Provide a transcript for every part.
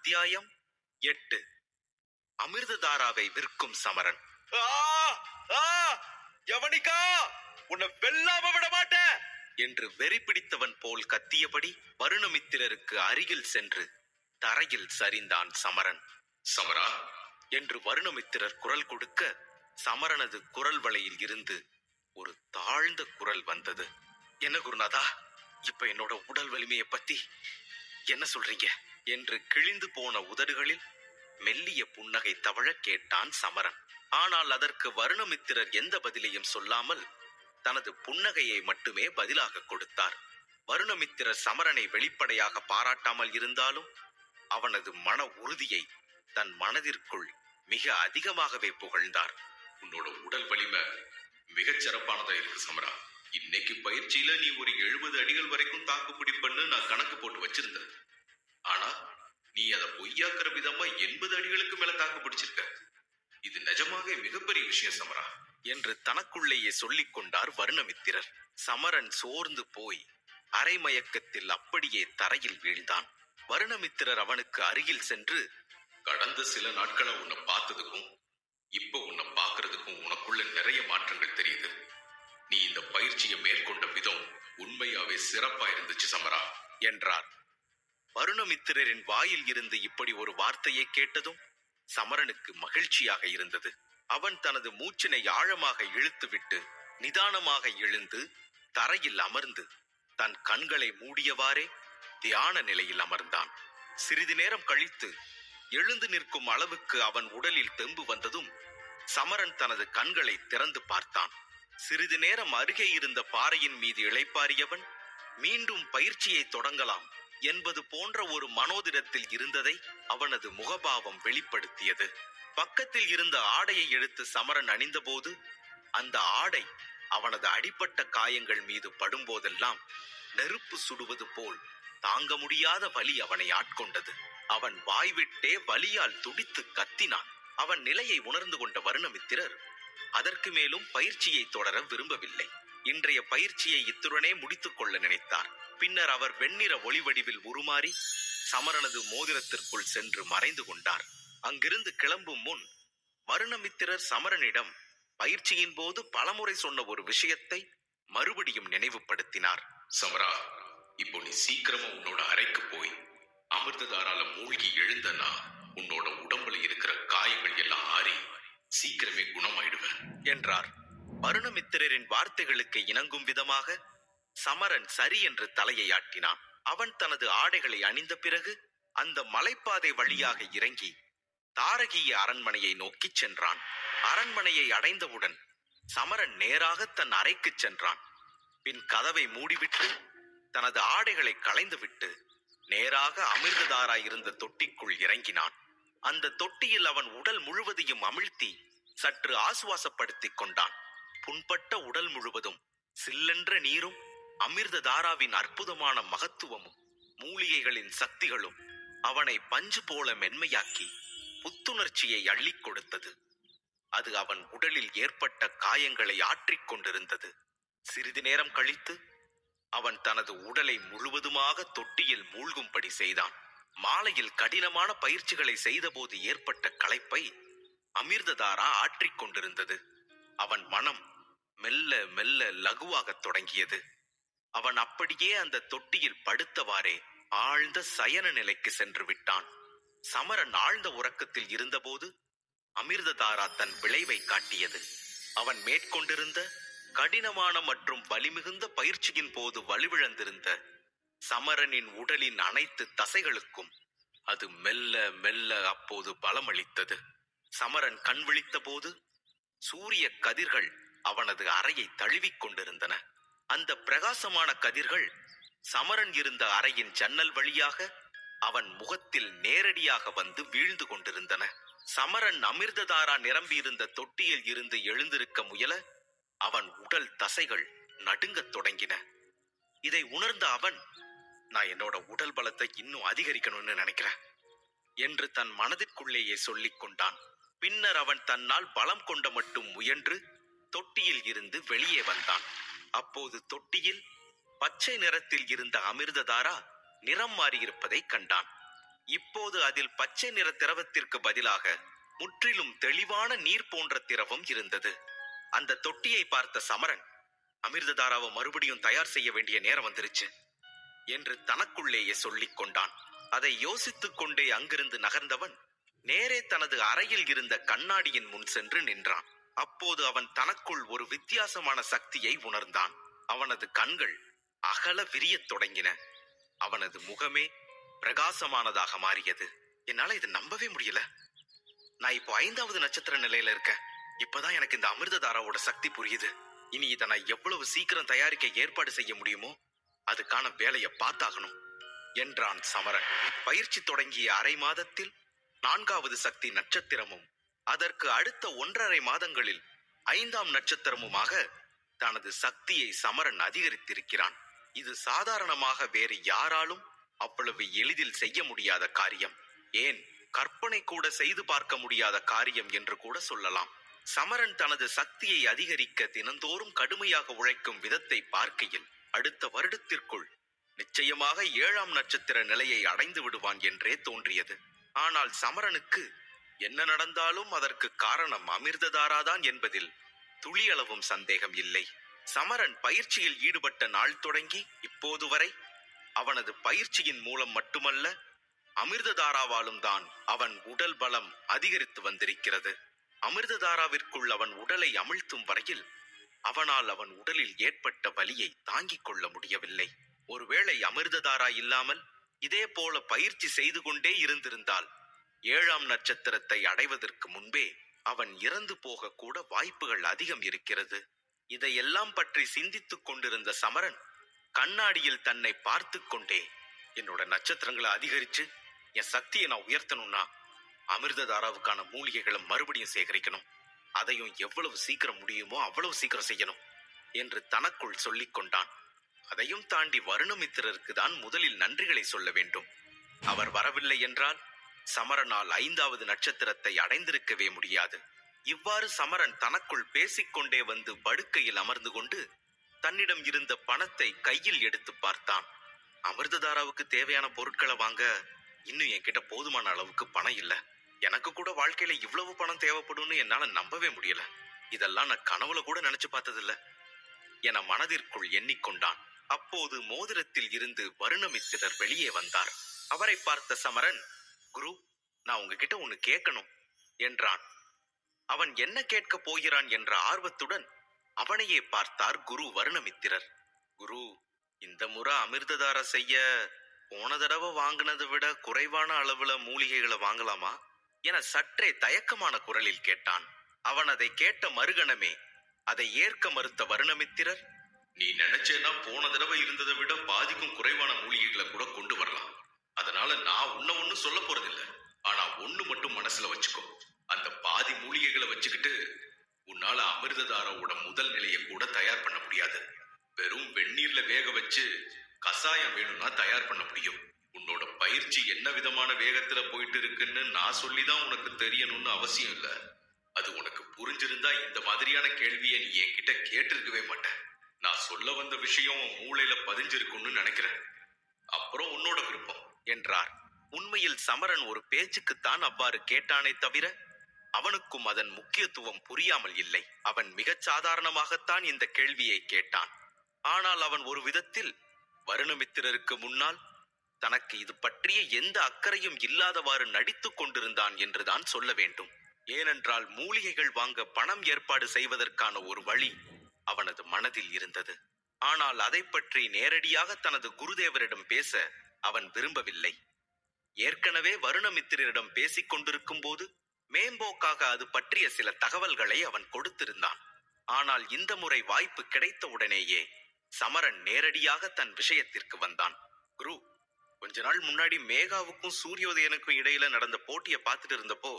அத்தியாயம் 8. அமிர்ததாராவை விற்கும் சமரன். யவனிகா, உன்னை வெல்லாம விட மாட்டேன் என்று வெறி பிடித்தவன் போல் கத்தியபடி வருணமித்திரருக்கு அருகில் சென்று தரையில் சரிந்தான் சமரன். சமரா என்று வருணமித்திரர் குரல் கொடுக்க சமரனது குரல் வளையில் இருந்து ஒரு தாழ்ந்த குரல் வந்தது. என்ன குருநாதா, இப்ப என்னோட உடல் வலிமையை பத்தி என்ன சொல்றீங்க என்று கிழிந்து போன உதடுகளில் மெல்லிய புன்னகை தவழ கேட்டான் சமரன். ஆனால் அதற்கு வருணமித்திரர் எந்த பதிலையும் சொல்லாமல் தனது புன்னகையை மட்டுமே பதிலாக கொடுத்தார். வருணமித்திரர் சமரனை வெளிப்படையாக பாராட்டாமல் இருந்தாலும் அவனது மன உறுதியை தன் மனதிற்குள் மிக அதிகமாகவே புகழ்ந்தார். உன்னோட உடல் வலிமை மிகச் சிறப்பானதா இருக்கு சமரா. இன்னைக்கு பயிற்சியில நீ ஒரு 70 அடிகள் வரைக்கும் தாக்கு பிடிப்பன்னு நான் கணக்கு போட்டு வச்சிருந்தேன். ஆனா நீ அதை பொய்யாக்குற விதமா 80 அடிகளுக்கு மேல தாக்கு பிடிச்சிருக்க. இது நிஜமாக மிகப்பெரிய விஷயம் சமரா என்று தனக்குள்ளேயே சொல்லிக் கொண்டார் வருணமித்திரர். சமரன் சோர்ந்து போய் அரை மயக்கத்தில் அப்படியே தரையில் வீழ்ந்தான். வருணமித்திரர் அவனுக்கு அருகில் சென்று, கடந்த சில நாட்களா உன்னை பார்த்ததுக்கும் இப்ப உன்னை பார்க்கறதுக்கும் உனக்குள்ள நிறைய மாற்றங்கள் தெரியுது. நீ இந்த பயிற்சியை மேற்கொண்ட விதம் உண்மையாவே சிறப்பா இருந்துச்சு சமரா என்றார். வருணமித்திரரின் வாயில் இருந்து இப்படி ஒரு வார்த்தையை கேட்டதும் சமரனுக்கு மகிழ்ச்சியாக இருந்தது. அவன் தனது மூச்சினை ஆழமாக இழுத்துவிட்டு நிதானமாக எழுந்து தரையில் அமர்ந்து தன் கண்களை மூடியவாறே தியான நிலையில் அமர்ந்தான். சிறிது நேரம் கழித்து எழுந்து நிற்கும் அளவுக்கு அவன் உடலில் தெம்பு வந்ததும் சமரன் தனது கண்களை திறந்து பார்த்தான். சிறிது நேரம் அருகே இருந்த பாறையின் மீது இளைப்பாறியவன் மீண்டும் பயிற்சியை தொடங்கலாம் என்பது போன்ற ஒரு மனோதிடத்தில் இருந்ததை அவனது முகபாவம் வெளிப்படுத்தியது. பக்கத்தில் இருந்த ஆடையை எடுத்து சமரன் அணிந்தபோது அந்த ஆடை அவனது அடிப்பட்ட காயங்கள் மீது படும்போதெல்லாம் நெருப்பு சுடுவது போல் தாங்க முடியாத வலி அவனை ஆட்கொண்டது. அவன் வாய்விட்டே வலியால் துடித்து கத்தினான். அவன் நிலையை உணர்ந்து கொண்ட வருணமித்திரர் அதற்கு மேலும் பயிற்சியை தொடர விரும்பவில்லை. இன்றைய பயிற்சியை இத்துடனே முடித்துக் கொள்ள நினைத்தார். பின்னர் அவர் வெண்ணிற ஒளிவடிவில் உருமாறி சமரனது மோதிரத்திற்குள் சென்று மறைந்து கொண்டார். அங்கிருந்து கிளம்பும் முன் வருணமித்திரர் சமரனிடம் பயிற்சியின் போது பலமுறை சொன்ன ஒரு விஷயத்தை மறுபடியும் நினைவுபடுத்தினார். சமரா, இப்போ நீ சீக்கிரமா உன்னோட அறைக்கு போய் அமிர்ததாரால மூழ்கி எழுந்தனா உன்னோட உடம்புல இருக்கிற காயங்கள் எல்லாம் ஆறி சீக்கிரமே குணமாயிடுவேன் என்றார். வருணமித்திரரின் வார்த்தைகளுக்கு இணங்கும் விதமாக சமரன் சரி என்று தலையை ஆட்டினான். அவன் தனது ஆடைகளை அணிந்த பிறகு அந்த மலைப்பாதை வழியாக இறங்கி தாரகிய அரண்மனையை நோக்கி சென்றான். அரண்மனையை அடைந்தவுடன் சமரன் நேராக தன் அறைக்கு சென்றான். பின் கதவை மூடிவிட்டு தனது ஆடைகளை களைந்துவிட்டு நேராக அமிர்ததாரா இருந்த தொட்டிக்குள் இறங்கினான். அந்த தொட்டியில் அவன் உடல் முழுவதையும் அமிழ்த்தி சற்று ஆசுவாசப்படுத்திக் கொண்டான். புண்பட்ட உடல் முழுவதும் சில்லென்ற நீரும் அமிர்ததாராவின் அற்புதமான மகத்துவமும் மூலிகைகளின் சக்திகளும் அவனை பஞ்சு போல மென்மையாக்கி புத்துணர்ச்சியை அள்ளிக் கொடுத்தது. அது அவன் உடலில் ஏற்பட்ட காயங்களை ஆற்றிக் கொண்டிருந்தது. சிறிது நேரம் கழித்து அவன் தனது உடலை முழுவதுமாக தொட்டியில் மூழ்கும்படி செய்தான். மாலையில் கடினமான பயிற்சிகளை செய்தபோது ஏற்பட்ட களைப்பை அமிர்ததாரா ஆற்றிக் கொண்டிருந்தது. அவன் மனம் மெல்ல மெல்ல லகுவாகத் தொடங்கியது. அவன் அப்படியே அந்த தொட்டியில் படுத்தவாறே ஆழ்ந்த சயன நிலைக்கு சென்று விட்டான். சமரன் ஆழ்ந்த உறக்கத்தில் இருந்தபோது அமிர்ததாரா தன் விளைவை காட்டியது. அவன் மேற்கொண்டிருந்த கடினமான மற்றும் வலிமிகுந்த பயிற்சியின் போது வலுவிழந்திருந்த சமரனின் உடலின் அனைத்து தசைகளுக்கும் அது மெல்ல மெல்ல அப்போது பலமளித்தது. சமரன் கண் விழித்த போது சூரிய கதிர்கள் அவனது அறையை தழுவிக் கொண்டிருந்தன. அந்த பிரகாசமான கதிர்கள் சமரன் இருந்த அறையின் ஜன்னல் வழியாக அவன் முகத்தில் நேரடியாக வந்து வீழ்ந்து கொண்டிருந்தன. சமரன் அமிர்ததாரா நிரம்பியிருந்த தொட்டியில் இருந்து எழுந்திருக்க முயல அவன் உடல் தசைகள் நடுங்கத் தொடங்கின. இதை உணர்ந்த அவன், நான் என்னோட உடல் பலத்தை இன்னும் அதிகரிக்கணும்னு நினைக்கிறேன் என்று தன் மனதிற்குள்ளேயே சொல்லிக் கொண்டான். பின்னர் அவன் தன்னால் பலம் கொண்ட மட்டும் முயன்று தொட்டியில் இருந்து வெளியே வந்தான். அப்போது தொட்டியில் பச்சை நிறத்தில் இருந்த அமிர்ததாரா நிறம் மாறியிருப்பதை கண்டான். இப்போது அதில் பச்சை நிற திரவத்திற்கு பதிலாக முற்றிலும் தெளிவான நீர் போன்ற திரவம் இருந்தது. அந்த தொட்டியை பார்த்த சமரன், அமிர்ததாராவை மறுபடியும் தயார் செய்ய வேண்டிய நேரம் வந்துருச்சு என்று தனக்குள்ளேயே சொல்லிக் கொண்டான். அதை யோசித்துக் கொண்டே அங்கிருந்து நகர்ந்தவன் நேரே தனது அறையில் இருந்த கண்ணாடியின் முன் சென்று நின்றான். அப்போது அவன் தனக்குள் ஒரு வித்தியாசமான சக்தியை உணர்ந்தான். அவனது கண்கள் அகல விரியத் தொடங்கின. அவனது முகமே பிரகாசமானதாக மாறியது. என்னால இது நம்பவே முடியல. நான் இப்போ 5வது நட்சத்திர நிலையில இருக்கேன். இப்பதான் எனக்கு இந்த அமிர்ததாராவோட சக்தி புரியுது. இனி இதை நான் எவ்வளவு சீக்கிரம் தயாரிக்க ஏற்பாடு செய்ய முடியுமோ அதுக்கான வேலையை பார்த்தாகணும் என்றான் சமரன். பயிற்சி தொடங்கிய அரை மாதத்தில் 4வது சக்தி நட்சத்திரமும் அதற்கு அடுத்த 1.5 மாதங்களில் 5ஆம் நட்சத்திரமுமாக தனது சக்தியை சமரன் அதிகரித்திருக்கிறான். இது சாதாரணமாக வேறு யாராலும் அவ்வளவு எளிதில் செய்ய முடியாத காரியம். ஏன், கற்பனை கூட செய்து பார்க்க முடியாத காரியம் என்று கூட சொல்லலாம். சமரன் தனது சக்தியை அதிகரிக்க தினந்தோறும் கடுமையாக உழைக்கும் விதத்தை பார்க்கையில் அடுத்த வருடத்திற்குள் நிச்சயமாக 7ஆம் நட்சத்திர நிலையை அடைந்து விடுவான் என்றே தோன்றியது. ஆனால் சமரனுக்கு என்ன நடந்தாலும் அதற்கு காரணம் அமிர்ததாராதான் என்பதில் துளியளவும் சந்தேகம் இல்லை. சமரன் பயிற்சியில் ஈடுபட்ட நாள் தொடங்கி இப்போது வரை அவனது பயிற்சியின் மூலம் மட்டுமல்ல, அமிர்ததாராவாலும் தான் அவன் உடல் பலம் அதிகரித்து வந்திருக்கிறது. அமிர்ததாராவிற்குள் அவன் உடலை அமிழ்த்தும் வரையில் அவனால் அவன் உடலில் ஏற்பட்ட வலியை தாங்கிக் கொள்ள முடியவில்லை. ஒருவேளை அமிர்ததாரா இல்லாமல் இதே போல பயிற்சி செய்து கொண்டே இருந்திருந்தால் 7ஆம் நட்சத்திரத்தை அடைவதற்கு முன்பே அவன் இறந்து போக கூட வாய்ப்புகள் அதிகம் இருக்கிறது. இதையெல்லாம் பற்றி சிந்தித்துக் கொண்டிருந்த சமரன் கண்ணாடியில் தன்னை பார்த்து கொண்டே, என்னோட நட்சத்திரங்களை அதிகரிச்சு என் சக்தியை நான் உயர்த்தணும்னா அமிர்ததாராவுக்கான மூலிகைகளை மறுபடியும் சேகரிக்கணும். அதையும் எவ்வளவு சீக்கிரம் முடியுமோ அவ்வளவு சீக்கிரம் செய்யணும் என்று தனக்குள் சொல்லிக் கொண்டான். அதையும் தாண்டி வருணமித்திரருக்கு தான் முதலில் நன்றிகளை சொல்ல வேண்டும். அவர் வரவில்லை என்றால் சமரனால் 5வது நட்சத்திரத்தை அடைந்திருக்கவே முடியாது. இவ்வாறு சமரன் தனக்குள் பேசிக்கொண்டே வந்து படுக்கையில் அமர்ந்து கொண்டு தன்னிடம் இருந்த பணத்தை கையில் எடுத்து பார்த்தான். அமிர்ததாராவுக்கு தேவையான பொருட்களை வாங்க இன்னும் என்கிட்ட போதுமான அளவுக்கு பணம் இல்ல. எனக்கு கூட வாழ்க்கையில இவ்வளவு பணம் தேவைப்படும்னு என்னால நம்பவே முடியல. இதெல்லாம் நான் கனவுல கூட நினைச்சு பார்த்ததில்ல என மனதிற்குள் எண்ணிக்கொண்டான். அப்போது மோதிரத்தில் இருந்து வருணமித்திரர் வெளியே வந்தார். அவரை பார்த்த சமரன், குரு, நான் உங்ககிட்ட ஒன்னு கேட்கணும் என்றான். அவன் என்ன கேட்க போகிறான் என்ற ஆர்வத்துடன் அவனையே பார்த்தார் குரு வருணமித்திரர். குரு, இந்த முறை அமிர்ததாரா செய்ய போன தடவை வாங்கினதை விட குறைவான அளவுல மூலிகைகளை வாங்கலாமா என சற்றே தயக்கமான குரலில் கேட்டான். அவன் அதை கேட்ட மறுகணமே அதை ஏற்க மறுத்த வருணமித்திரர், நீ நினைச்சேன்னா போன தடவை இருந்ததை விட பாதிக்கும் குறைவான மூலிகைகளை கூட கொண்டு வரலாம். அதனால நான் உன்ன ஒண்ணு சொல்ல போறதில்லை. ஆனா ஒண்ணு மட்டும் மனசுல வச்சுக்கோ, அந்த பாதி மூலிகைகளை வச்சுக்கிட்டு உன்னால அமிர்ததாராவோட முதல் நிலையை கூட தயார் பண்ண முடியாது. வெறும் வெந்நீர்ல வேக வச்சு கசாயம் வேணும்னா தயார் பண்ண முடியும். உன்னோட பயிற்சி என்ன விதமான வேகத்துல போயிட்டு இருக்குன்னு நான் சொல்லிதான் உனக்கு தெரியணும்னு அவசியம் இல்ல. அது உனக்கு புரிஞ்சிருந்தா இந்த மாதிரியான கேள்வியை நீ என்கிட்ட கேட்டிருக்கவே மாட்டேன். நான் சொல்ல வந்த விஷயம் மூளையில பதிஞ்சிருக்கும்னு நினைக்கிறேன். அப்புறம் உன்னோட விருப்பம் என்றார். உண்மையில் சமரன் ஒரு பேச்சுக்குத்தான் அவ்வாறு கேட்டானே தவிர அவனுக்கும் அதன் முக்கியத்துவம் புரியாமல் இல்லை. அவன் மிகச் சாதாரணமாகத்தான் இந்த கேள்வியை கேட்டான். ஆனால் அவன் ஒரு விதத்தில் வருணமித்திரருக்கு முன்னால் தனக்கு இது பற்றிய எந்த அக்கறையும் இல்லாதவாறு நடித்துக் கொண்டிருந்தான் என்றுதான் சொல்ல வேண்டும். ஏனென்றால் மூலிகைகள் வாங்க பணம் ஏற்பாடு செய்வதற்கான ஒரு வழி அவனது மனதில் இருந்தது. ஆனால் அதை பற்றி நேரடியாக தனது குருதேவரிடம் பேச அவன் விரும்பவில்லை. ஏற்கனவே வருணமித்திரரிடம் பேசிக் கொண்டிருக்கும் போது மேம்போக்காக அது பற்றிய சில தகவல்களை அவன் கொடுத்திருந்தான். ஆனால் இந்த முறை வாய்ப்பு கிடைத்தவுடனேயே சமரன் நேரடியாக தன் விஷயத்திற்கு வந்தான். குரு, கொஞ்ச நாள் முன்னாடி மேகாவுக்கும் சூரியோதயனுக்கும் இடையில நடந்த போட்டியை பார்த்துட்டு இருந்தப்போ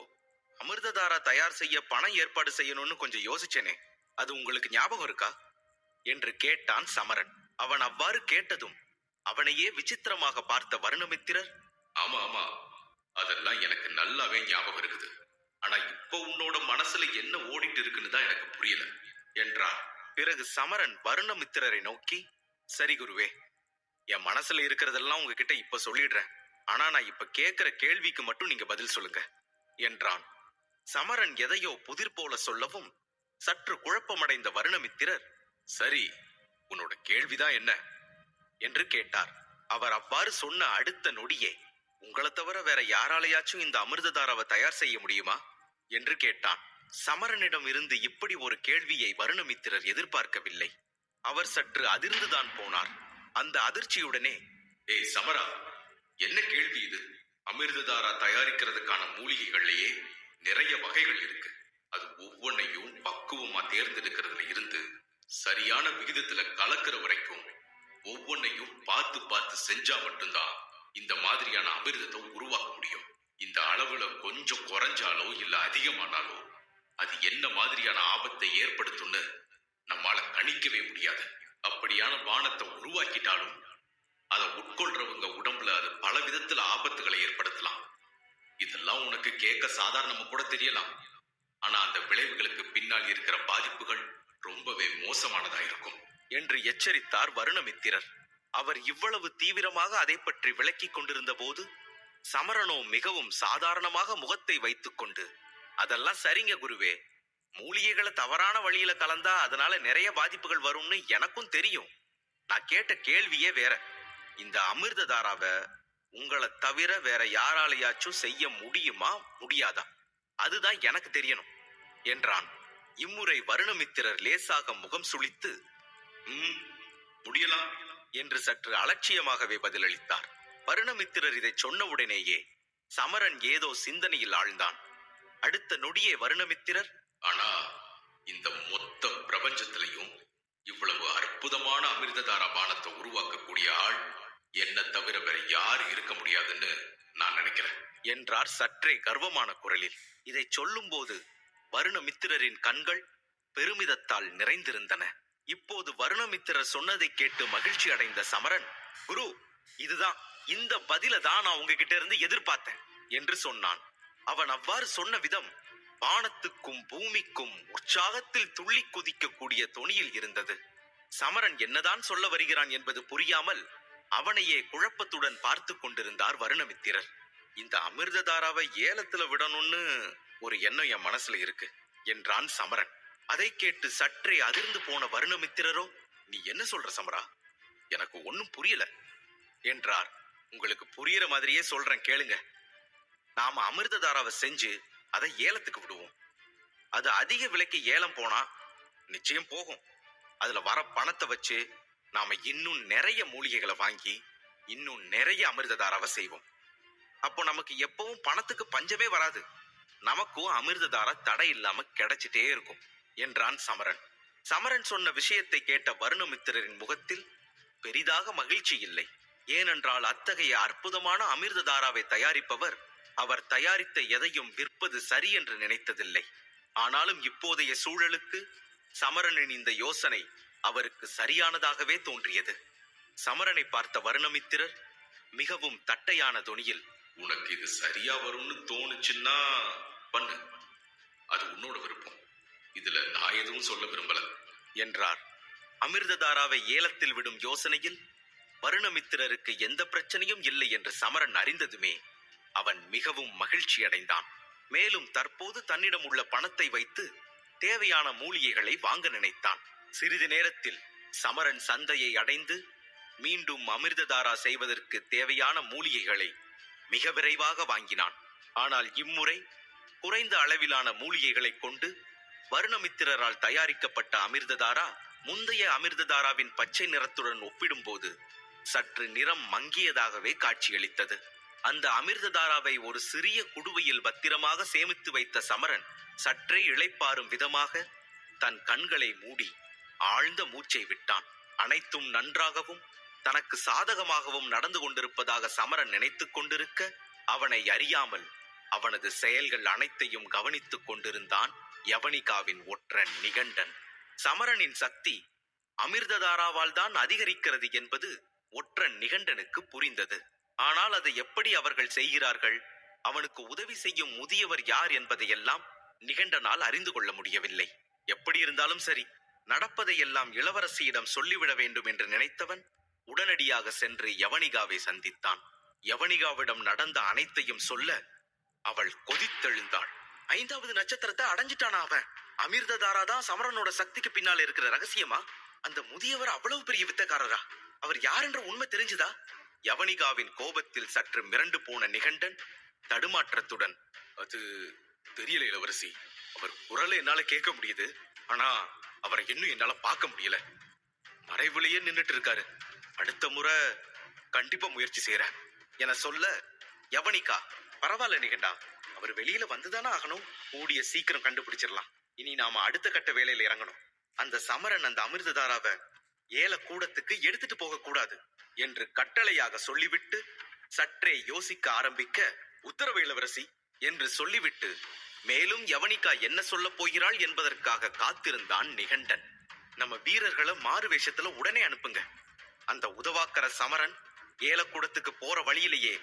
அமிர்ததாரா தயார் செய்ய பணம் ஏற்பாடு செய்யணும்னு கொஞ்சம் யோசிச்சேனே, அது உங்களுக்கு ஞாபகம் இருக்கா என்று கேட்டான் சமரன். அவன் அவ்வாறு கேட்டதும் அவனையே விசித்திரமாக பார்த்த வருணமித்திரர், ஆமா ஆமா, அதெல்லாம் எனக்கு நல்லாவே ஞாபகம் இருக்குது. ஆனா இப்போ உன்னோட மனசுல என்ன ஓடிட்டு இருக்குன்னு தான் எனக்கு புரியல என்றார். பிறகு சமரன் வருணமித்திரரை நோக்கி, சரி குருவே, என் மனசுல இருக்கிறதெல்லாம் உங்ககிட்ட இப்ப சொல்லிடுறேன். ஆனா நான் இப்ப கேட்கிற கேள்விக்கு மட்டும் நீங்க பதில் சொல்லுங்க என்றான். சமரன் எதையோ புதிர் போல சொல்லவும் சற்று குழப்பமடைந்த வருணமித்திரர், சரி, உன்னோட கேள்விதான் என்ன என்று கேட்டார். அவர் அவ்வாறு சொன்ன அடுத்த நொடியே, உங்களை தவிர வேற யாராலையாச்சும் இந்த அமிர்ததாராவை தயார் செய்ய முடியுமா என்று கேட்டான். சமரனிடம் இருந்து இப்படி ஒரு கேள்வியை வருணமித்திரர் எதிர்பார்க்கவில்லை. அவர் சற்று அதிர்ந்துதான் போனார். அந்த அதிர்ச்சியுடனே, ஏய் சமரா, என்ன கேள்வி இது? அமிர்ததாரா தயாரிக்கிறதுக்கான மூலிகைகள்லயே நிறைய வகைகள் இருக்கு. அது ஒவ்வொன்னையும் பக்குவமா தேர்ந்தெடுக்கிறதுல இருந்து சரியான விகிதத்துல கலக்கிற வரைக்கும் ஒவ்வொன்னையும் பார்த்து பார்த்து செஞ்சா மட்டும்தான் இந்த மாதிரியான அமிர்தத்தை உருவாக்க முடியும். இந்த அளவுல கொஞ்சம் குறைஞ்சாலோ இல்ல அதிகமானாலோ அது என்ன மாதிரியான ஆபத்தை ஏற்படுத்தும்னு நம்மால கணிக்கவே முடியாது. அப்படியான பானத்தை உருவாக்கிட்டாலும் அதை உட்கொள்றவங்க உடம்புல அது பல விதத்துல ஆபத்துகளை ஏற்படுத்தலாம். இதெல்லாம் உனக்கு கேட்க சாதாரணமா கூட தெரியலாம். ஆனா அந்த விளைவுகளுக்கு பின்னால் இருக்கிற பாதிப்புகள் ரொம்பவே மோசமானதா இருக்கும் என்று எச்சரித்தார் வருணமித்திரர். அவர் இவ்வளவு தீவிரமாக அதை பற்றி விளக்கிக் கொண்டிருந்த போது சமரனோ மிகவும் சாதாரணமாக முகத்தை வைத்துக் கொண்டு, அதெல்லாம் சரிங்க குருவே, மூலிகைகளை தவறான வழியில கலந்தா அதனால நிறைய பாதிப்புகள் வரும்னு எனக்கும் தெரியும். நான் கேட்ட கேள்வியே வேற. இந்த அமிர்ததாராவை உங்களை தவிர வேற யாராலையாச்சும் செய்ய முடியுமா முடியாதா, அதுதான் எனக்கு தெரியணும் என்றான். இம்முறை வருணமித்திரர் லேசாக முகம் சுளித்து, முடியலாம் என்று சற்று அலட்சியமாகவே பதிலளித்தார். வருணமித்திரர் இதை சொன்னவுடனேயே சமரன் ஏதோ சிந்தனையில் ஆழ்ந்தான். அடுத்த நொடியே வருணமித்திரர், ஆனா இந்த மொத்த பிரபஞ்சத்திலையும் இவ்வளவு அற்புதமான அமிர்ததாரா பானத்தை உருவாக்கக்கூடிய ஆள் என்ன தவிர வேற யாரு இருக்க முடியாதுன்னு நான் நினைக்கிறேன் என்றார் சற்றே கர்வமான குரலில். இதை சொல்லும் போது வருணமித்திரரின் கண்கள் பெருமிதத்தால் நிறைந்திருந்தன. இப்போது வருணமித்திரர் சொன்னதை கேட்டு மகிழ்ச்சி அடைந்த சமரன், குரு, இதுதான், இந்த பதில தான் நான் உங்ககிட்ட இருந்து எதிர்பார்த்தேன் என்று சொன்னான். அவன் அவ்வாறு சொன்ன விதம் வானத்துக்கும் பூமிக்கும் உற்சாகத்தில் துள்ளி குதிக்கக்கூடிய தொனியில் இருந்தது. சமரன் என்னதான் சொல்ல வருகிறான் என்பது புரியாமல் அவனையே குழப்பத்துடன் பார்த்து கொண்டிருந்தார் வருணமித்திரர். இந்த அமிர்ததாராவை ஏலத்துல விடணும்னு ஒரு எண்ணம் என் மனசுல இருக்கு என்றான் சமரன். அதை கேட்டு சற்றே அதிர்ந்து போன வருணமித்திரரோ, நீ என்ன சொல்ற சமரா, எனக்கு ஒன்னும் புரியல என்றார். உங்களுக்கு புரியற மாதிரியே சொல்றேன் கேளுங்க. நாம அமிர்ததாராவை செஞ்சு அதை ஏலத்துக்கு விடுவோம். அது அதிக விலைக்கு ஏலம் போனா நிச்சயம் போகும். அதுல வர பணத்தை வச்சு நாம இன்னும் நிறைய மூலிகைகளை வாங்கி இன்னும் நிறைய அமிர்ததாராவை செய்வோம். அப்போ நமக்கு எப்பவும் பணத்துக்கு பஞ்சமே வராது. நமக்கும் அமிர்ததாரா தடை இல்லாம கிடைச்சிட்டே இருக்கும் என்றான் சமரன். சமரன் சொன்ன விஷயத்தை கேட்ட வருணமித்திரரின் முகத்தில் பெரிதாக மகிழ்ச்சி இல்லை. ஏனென்றால் அத்தகைய அற்புதமான அமிர்ததாராவை தயாரிப்பவர் அவர் தயாரித்த எதையும் விற்பது சரி என்று நினைத்ததில்லை. ஆனாலும் இப்போதைய சூழலுக்கு சமரனின் இந்த யோசனை அவருக்கு சரியானதாகவே தோன்றியது. சமரனை பார்த்த வருணமித்திரர் மிகவும் தட்டையான தொனியில், உனக்கு இது சரியா வரும்னு தோணுச்சுன்னா பண்ணு, அது உன்னோட விருப்பம். இதுல நான் எதுவும் சொல்ல விரும்பல என்றார். அமிர்ததாராவை ஏலத்தில் விடும் யோசனையில் வருணமித்திரருக்கு எந்த பிரச்சனையும் இல்லை என்று சமரன் அறிந்ததுமே அவன் மிகவும் மகிழ்ச்சி அடைந்தான். மேலும் தற்போது தன்னிடம் உள்ள பணத்தை வைத்து தேவையான மூலிகைகளை வாங்க நினைத்தான். சிறிது நேரத்தில் சமரன் சந்தையை அடைந்து மீண்டும் அமிர்ததாரா செய்வதற்கு தேவையான மூலிகைகளை மிக விரைவாக வாங்கினான். ஆனால் இம்முறை குறைந்த அளவிலான மூலிகைகளை கொண்டு வருணமித்திரரால் தயாரிக்கப்பட்ட அமிர்ததாரா முந்தைய அமிர்ததாராவின் பச்சை நிறத்துடன் ஒப்பிடும்போது சற்று நிறம் மங்கியதாகவே காட்சியளித்தது. அந்த அமிர்ததாராவை ஒரு சிறிய குடுவையில் பத்திரமாக சேமித்து வைத்த சமரன் சற்றே இளைப்பாறும் விதமாக தன் கண்களை மூடி ஆழ்ந்த மூச்சை விட்டான். அனைத்தும் நன்றாகவும் தனக்கு சாதகமாகவும் நடந்து கொண்டிருப்பதாக சமரன் நினைத்துக் கொண்டிருக்க, அவனை அறியாமல் அவனது செயல்கள் அனைத்தையும் கவனித்துக் கொண்டிருந்தான் யவனிகாவின் ஒற்றன் நிகண்டன். சமரனின் சக்தி அமிர்ததாராவால் தான் அதிகரிக்கிறது என்பது ஒற்றன் நிகண்டனுக்கு புரிந்தது. ஆனால் அதை எப்படி அவர்கள் செய்கிறார்கள், அவனுக்கு உதவி செய்யும் முதியவர் யார் என்பதையெல்லாம் நிகண்டனால் அறிந்து கொள்ள முடியவில்லை. எப்படி இருந்தாலும் சரி, நடப்பதையெல்லாம் இளவரசியிடம் சொல்லிவிட வேண்டும் என்று நினைத்தவன் உடனடியாக சென்று யவனிகாவை சந்தித்தான். யவனிகாவிடம் நடந்த அனைத்தையும் சொல்ல அவள் கொதித்தெழுந்தாள். 5வது நட்சத்திரத்தை அடைஞ்சிட்டானா அவன்? அமிர்ததாரா தான் சமரனோட சக்திக்கு பின்னால இருக்கிற ரகசியமா? அந்த முதியவர் அவ்வளவு பெரிய வித்தக்காரரா? அவர் யாரென்ற உண்மை தெரிஞ்சுதா? யவனிகாவின் கோபத்தில் சற்று மிரண்டு போன நிகண்டன் தடுமாற்றத்துடன், அது தெரியல இளவரசி. அவர் குரலை என்னால கேட்க முடியுது, ஆனா அவரை இன்னும் என்னால பார்க்க முடியல. மறைவுலயே நின்னுட்டு இருக்காரு. அடுத்த முறை கண்டிப்பா முயற்சி செய்யறேன் என சொல்ல, யவனிகா, பரவாயில்ல நிகண்டா, அவர் வெளியில வந்துதானே ஆகணும். கூடிய சீக்கிரம் கண்டுபிடிச்சிடலாம். இனி நாம அடுத்த கட்ட வேலையில இறங்கணும். அந்த சமரன் அந்த அமிர்ததாராவை ஏல கூடத்துக்கு எடுத்துட்டு போக கூடாது என்று கட்டளையாக சொல்லிவிட்டு சற்றே யோசிக்க ஆரம்பிக்க, உத்தரவு இளவரசி என்று சொல்லிவிட்டு மேலும் யவனிகா என்ன சொல்ல போகிறாள் என்பதற்காக காத்திருந்தான் நிகண்டன். நம்ம வீரர்களை மாறு வேஷத்துல உடனே அனுப்புங்க. அந்த உதவாக்கர சமரன் ஏலக்கூடத்துக்கு போற வழியிலேயே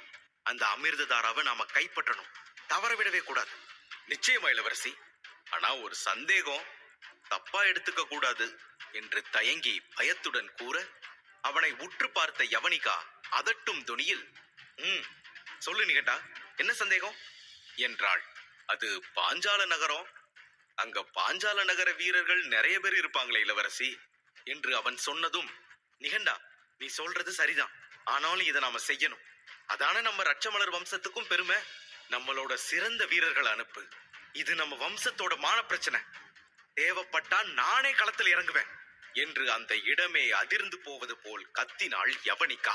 அந்த அமிர்ததாராவை நாம கைப்பற்றணும். தவற விடவே கூடாது. நிச்சயமா இளவரசி. ஆனா ஒரு சந்தேகம், தப்பா எடுத்துக்க கூடாது என்று தயங்கி பயத்துடன் கூற, அவனை உற்று பார்த்த யவனிகா அதட்டும் தொனியில், சொல்லு நிகண்டா, என்ன சந்தேகம் என்றாள். அது பாஞ்சால நகரம். அங்க பாஞ்சால நகர வீரர்கள் நிறைய பேர் இருப்பாங்களே இளவரசி என்று அவன் சொன்னதும், நிகண்டா, நீ சொல்றது சரிதான், ஆனாலும் இதை நாம செய்யணும். அதான நம்ம ரட்சமலர் வம்சத்துக்கும் பெருமை. நம்மளோட சிறந்த வீரர்களை அனுப்பு. இது நம்ம வம்சத்தோட மான பிரச்சனை. தேவைப்பட்டா நானே களத்தில் இறங்குவேன் என்று அந்த இடமே அதிர்ந்து போவது போல் கத்தினாள் யவனிகா.